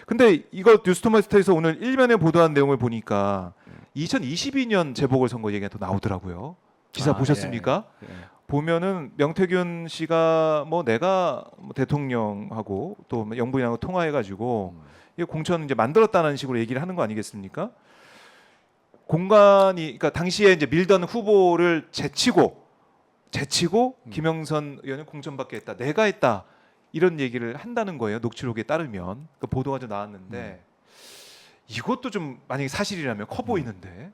근데 이거 뉴스토마스터에서 오늘 일면에 보도한 내용을 보니까 2022년 재보궐선거 얘기가 또 나오더라고요. 기사 보셨습니까? 예. 보면은 명태균 씨가 뭐 내가 뭐 대통령하고 또 영부인하고 통화해가지고 이 공천 이제 만들었다는 식으로 얘기를 하는 거 아니겠습니까? 공간이 그러니까 당시에 이제 밀던 후보를 제치고 김영선 의원은 공천받게 했다. 내가 했다. 이런 얘기를 한다는 거예요. 녹취록에 따르면 그 보도가 좀 나왔는데 이것도 좀 만약에 사실이라면 커 보이는데.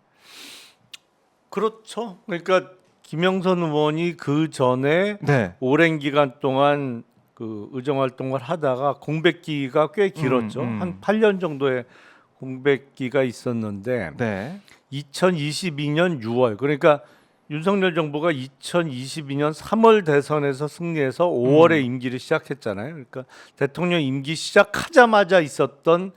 그렇죠. 그러니까 김영선 의원이 그 전에 네. 오랜 기간 동안 그 의정 활동을 하다가 공백기가 꽤 길었죠. 한 8년 정도의 공백기가 있었는데 네. 2022년 6월 그러니까 윤석열 정부가 2022년 3월 대선에서 승리해서 5월에 임기를 시작했잖아요. 그러니까 대통령 임기 시작하자마자 있었던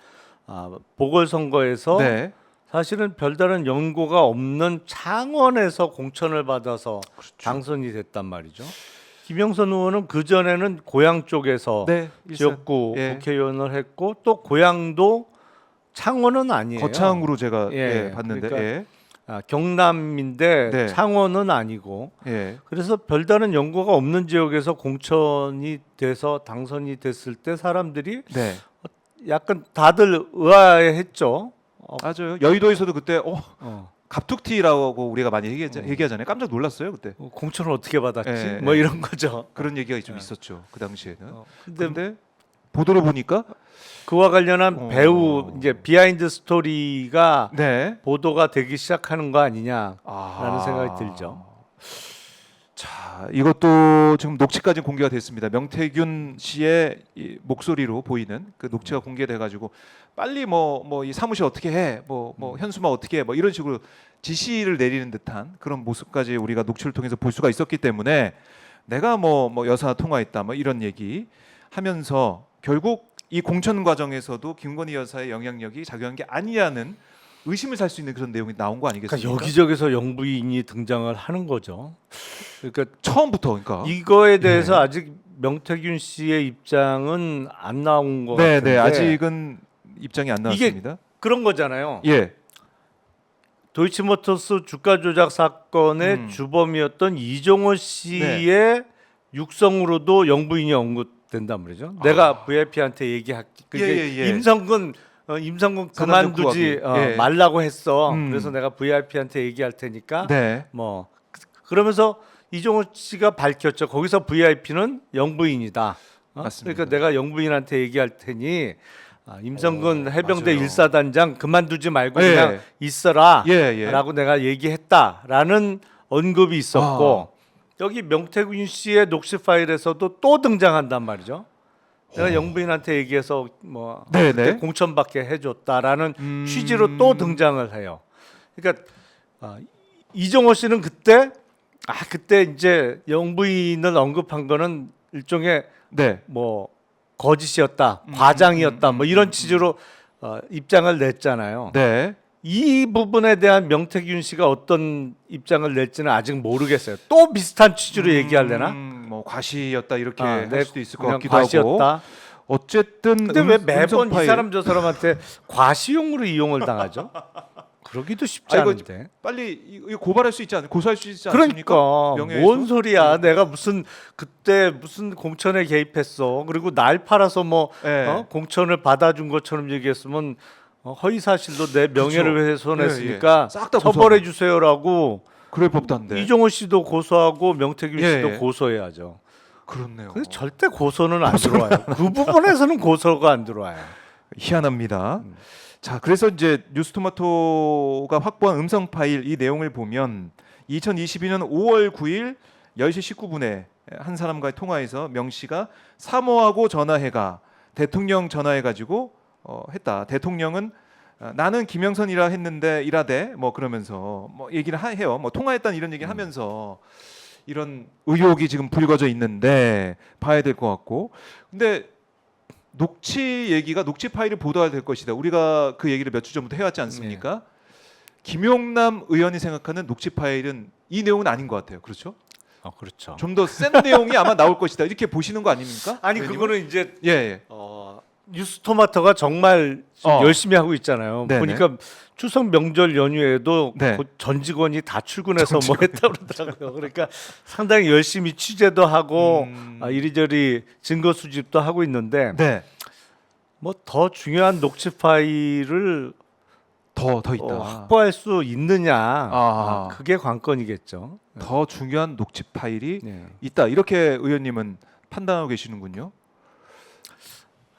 보궐선거에서 네. 사실은 별다른 연고가 없는 창원에서 공천을 받아서 그렇죠. 당선이 됐단 말이죠. 김영선 의원은 그 전에는 고향 쪽에서 네. 지역구 예. 국회의원을 했고 또 고향도 창원은 아니에요. 거창으로 제가 예, 봤는데. 그러니까 경남인데 네. 창원은 아니고 예. 그래서 별다른 연고가 없는 지역에서 공천이 돼서 당선이 됐을 때 사람들이 네. 약간 다들 의아해했죠. 맞아요. 여의도에서도 그때 어. 갑툭튀라고 우리가 많이 얘기하잖아요. 깜짝 놀랐어요 그때. 공천을 어떻게 받았지? 예, 뭐 예. 이런 거죠. 그런 얘기가 좀 있었죠 그 당시에는. 근데 근데 보도를 보니까 그와 관련한 배우 이제 비하인드 스토리가 네. 보도가 되기 시작하는 거 아니냐라는 아. 생각이 들죠. 자, 이것도 지금 녹취까지 공개가 됐습니다. 명태균 씨의 이 목소리로 보이는 그 녹취가 공개돼 가지고 빨리 뭐 이 사무실 어떻게 해? 뭐 현수막 어떻게 해? 뭐 이런 식으로 지시를 내리는 듯한 그런 모습까지 우리가 녹취를 통해서 볼 수가 있었기 때문에 내가 뭐 여사 통화했다 뭐 이런 얘기 하면서 결국 이 공천 과정에서도 김건희 여사의 영향력이 작용한 게 아니냐는 의심을 살 수 있는 그런 내용이 나온 거 아니겠습니까? 그러니까 여기저기서 영부인이 등장을 하는 거죠. 그러니까 처음부터 그러니까 이거에 대해서 아직 명태균 씨의 입장은 안 나온 것 네, 같은데 네, 아직은 입장이 안 나왔습니다. 그런 거잖아요. 예, 도이치모터스 주가 조작 사건의 주범이었던 이종호 씨의 육성으로도 영부인이 언급된단 말이죠. 내가 VIP한테 얘기할게. 그게 임성근 그만두지 말라고 했어. 그래서 내가 VIP한테 얘기할 테니까 네, 뭐 그러면서 이종호 씨가 밝혔죠. 거기서 VIP는 영부인이다. 맞습니다. 그러니까 내가 영부인한테 얘기할 테니 임성근 해병대 맞아요. 1사단장 그만두지 말고 예. 그냥 있어라 예. 라고 내가 얘기했다라는 언급이 있었고 여기 명태균 씨의 녹취 파일에서도 또 등장한단 말이죠. 내가 영부인한테 얘기해서 뭐 그때 공천받게 해줬다라는 취지로 또 등장을 해요. 그러니까 이종호 씨는 그때 이제 영부인을 언급한 거는 일종의 뭐 거짓이었다, 과장이었다, 뭐 이런 취지로 입장을 냈잖아요. 네. 이 부분에 대한 명태균 씨가 어떤 입장을 낼지는 아직 모르겠어요. 또 비슷한 취지로 얘기하려나? 뭐 과시였다 이렇게 할 할 수도 있을 것 그냥 같기도 과시였다. 하고. 어쨌든 근데 왜 매번 이 파일. 사람 저 사람한테 과시용으로 이용을 당하죠? 그러기도 쉽지 이거 않은데. 빨리 이거 고발할 수 있지 고소할 수 있지 그러니까 않습니까? 명예훼손? 뭔 소리야? 내가 그때 무슨 공천에 개입했어? 그리고 날 팔아서 뭐 공천을 받아준 것처럼 얘기했으면 허위 사실로 내 명예를 훼손했으니까 싹다 처벌해 주세요라고 그럴 법도 한데. 이종호 씨도 고소하고 명태균 씨도 예. 고소해야죠. 그렇네요. 근데 절대 고소는 안 들어와요. 그 부분에서는 고소가 안 들어와요. 희한합니다. 자, 그래서 이제 뉴스토마토가 확보한 음성 파일 이 내용을 보면 2022년 5월 9일 10시 19분에 한 사람과의 통화에서 명 씨가 사모하고 전화해가 대통령 전화해가지고 했다. 대통령은 나는 김영선이라 했는데 이라대 뭐 그러면서 뭐 얘기를 해요. 뭐 통화했다는 이런 얘기를 하면서 이런 의혹이 지금 불거져 있는데 봐야 될 것 같고. 근데 녹취 파일을 보도해야 될 것이다. 우리가 그 얘기를 몇 주 전부터 해왔지 않습니까? 김용남 의원이 생각하는 녹취 파일은 이 내용은 아닌 것 같아요. 그렇죠? 그렇죠. 좀 더 센 내용이 아마 나올 것이다. 이렇게 보시는 거 아닙니까? 아니 의원님은? 그거는 이제 예. 뉴스토마토가 정말 지금 열심히 하고 있잖아요. 네네. 보니까 추석 명절 연휴에도 네. 곧 전 직원이 다 출근해서 뭐 했다 그러더라고요. 그러니까 상당히 열심히 취재도 하고 이리저리 증거 수집도 하고 있는데 네. 뭐 더 중요한 녹취 파일을 더 있다. 확보할 수 있느냐, 그게 관건이겠죠. 더 중요한 녹취 파일이 네. 있다. 이렇게 의원님은 판단하고 계시는군요.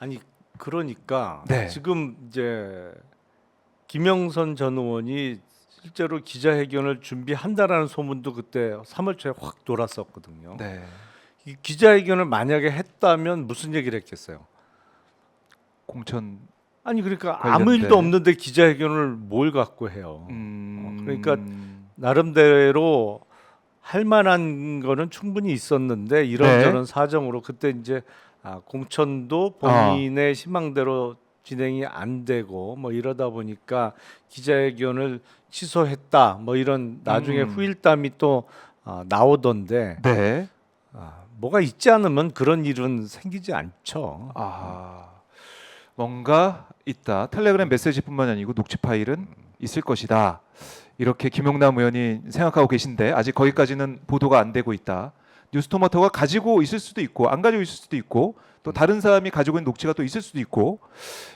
아니 그러니까 네. 지금 이제 김영선 전 의원이 실제로 기자회견을 준비한다라는 소문도 그때 3월 초에 확 돌았었거든요. 네. 이 기자회견을 만약에 했다면 무슨 얘기를 했겠어요? 공천 아니 그러니까 관련된. 아무 일도 없는데 기자회견을 뭘 갖고 해요. 그러니까 나름대로 할 만한 거는 충분히 있었는데 이런저런 사정으로 그때 이제 공천도 본인의 희망대로 진행이 안 되고 뭐 이러다 보니까 기자회견을 취소했다 뭐 이런 나중에 후일담이 또 나오던데 네. 뭐가 있지 않으면 그런 일은 생기지 않죠. 뭔가 있다. 텔레그램 메시지뿐만 아니고 녹취 파일은 있을 것이다. 이렇게 김용남 의원이 생각하고 계신데 아직 거기까지는 보도가 안 되고 있다. 뉴스토마토가 가지고 있을 수도 있고 안 가지고 있을 수도 있고 또 다른 사람이 가지고 있는 녹취가 또 있을 수도 있고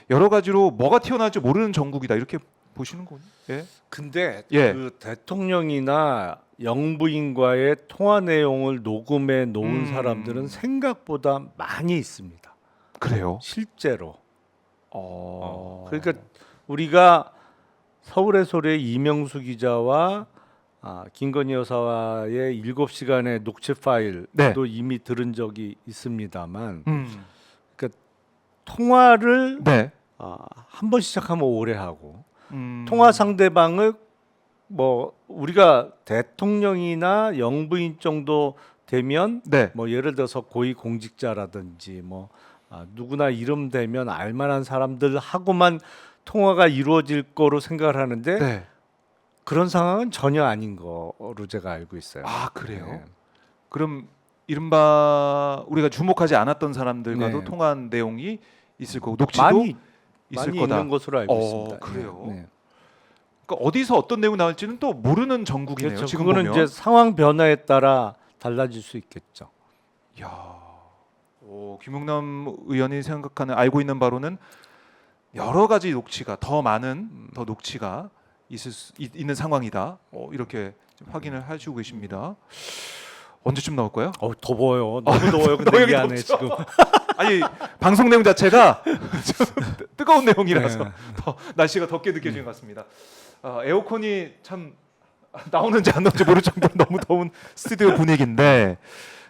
여러 가지로 뭐가 튀어나올지 모르는 정국이다. 이렇게 보시는 거예요. 예. 근데 예. 그 대통령이나 영부인과의 통화 내용을 녹음해 놓은 사람들은 생각보다 많이 있습니다. 그래요. 실제로. 그러니까 우리가 서울의 소리의 이명수 기자와 김건희 여사와의 7시간의 녹취 파일도 네. 이미 들은 적이 있습니다만 그러니까 통화를 네. 한 번 시작하면 오래 하고 음. 통화 상대방을 뭐 우리가 대통령이나 영부인 정도 되면 네. 뭐 예를 들어서 고위 공직자라든지 뭐 누구나 이름 되면 알만한 사람들하고만 통화가 이루어질 거로 생각을 하는데 네. 그런 상황은 전혀 아닌 거로 제가 알고 있어요. 그래요. 네. 그럼 이른바 우리가 주목하지 않았던 사람들과도 네. 통화한 내용이 있을 거고 녹취도 많이 있을 많이 거다. 있는 것으로 알고 있습니다. 그래요. 네. 그러니까 어디서 어떤 내용이 나올지는 또 모르는 정국이네요. 그렇죠. 지금 그거는 보면. 이제 상황 변화에 따라 달라질 수 있겠죠. 야, 김용남 의원이 생각하는 알고 있는 바로는 여러 가지 녹취가 더 많은 더 녹취가 있는 상황이다. 이렇게 좀 확인을 해주고 계십니다. 언제쯤 나올까요? 더워요. 너무 더워요. 근데 이 안에 덥죠? 지금 아니 방송 내용 자체가 좀 뜨거운 내용이라서 네. 더 날씨가 덥게 느껴지는 것 같습니다. 에어컨이 참 나오는지 안 나오는지 모를 정도로 너무 더운 스튜디오 분위기인데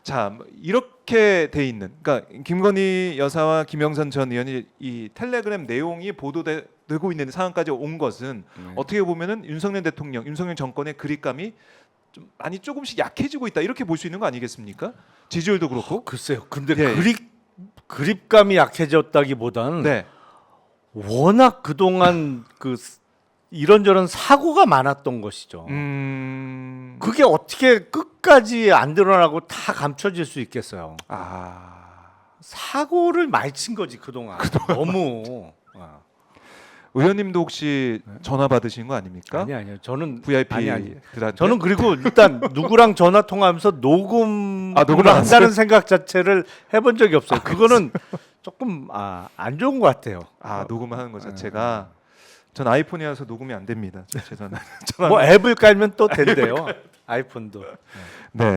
자 이렇게 돼 있는 그러니까 김건희 여사와 김영선 전 의원이 이 텔레그램 내용이 보도되고 있는 상황까지 온 것은 어떻게 보면은 윤석열 대통령, 윤석열 정권의 그립감이 좀 많이 조금씩 약해지고 있다 이렇게 볼 수 있는 거 아니겠습니까? 지지율도 그렇고. 글쎄요. 근데 예. 그립감이 약해졌다기보다는 네. 워낙 그동안 그 이런저런 사고가 많았던 것이죠. 그게 어떻게 끝까지 안 드러나고 다 감춰질 수 있겠어요. 사고를 많이 친 거지 그동안. 너무. 의원님도 혹시 전화 받으신 거 아닙니까? 아니요. 저는 VIP들한테. 저는 그리고 일단 누구랑 전화 통화하면서 녹음을 녹음을 안 한다는 생각 자체를 해본 적이 없어요. 그거는 조금 안 좋은 것 같아요. 녹음하는 것 자체가 전 아이폰이라서 녹음이 안 됩니다. 제 전화. 뭐 앱을 깔면 또 된대요. 아이폰도. 네.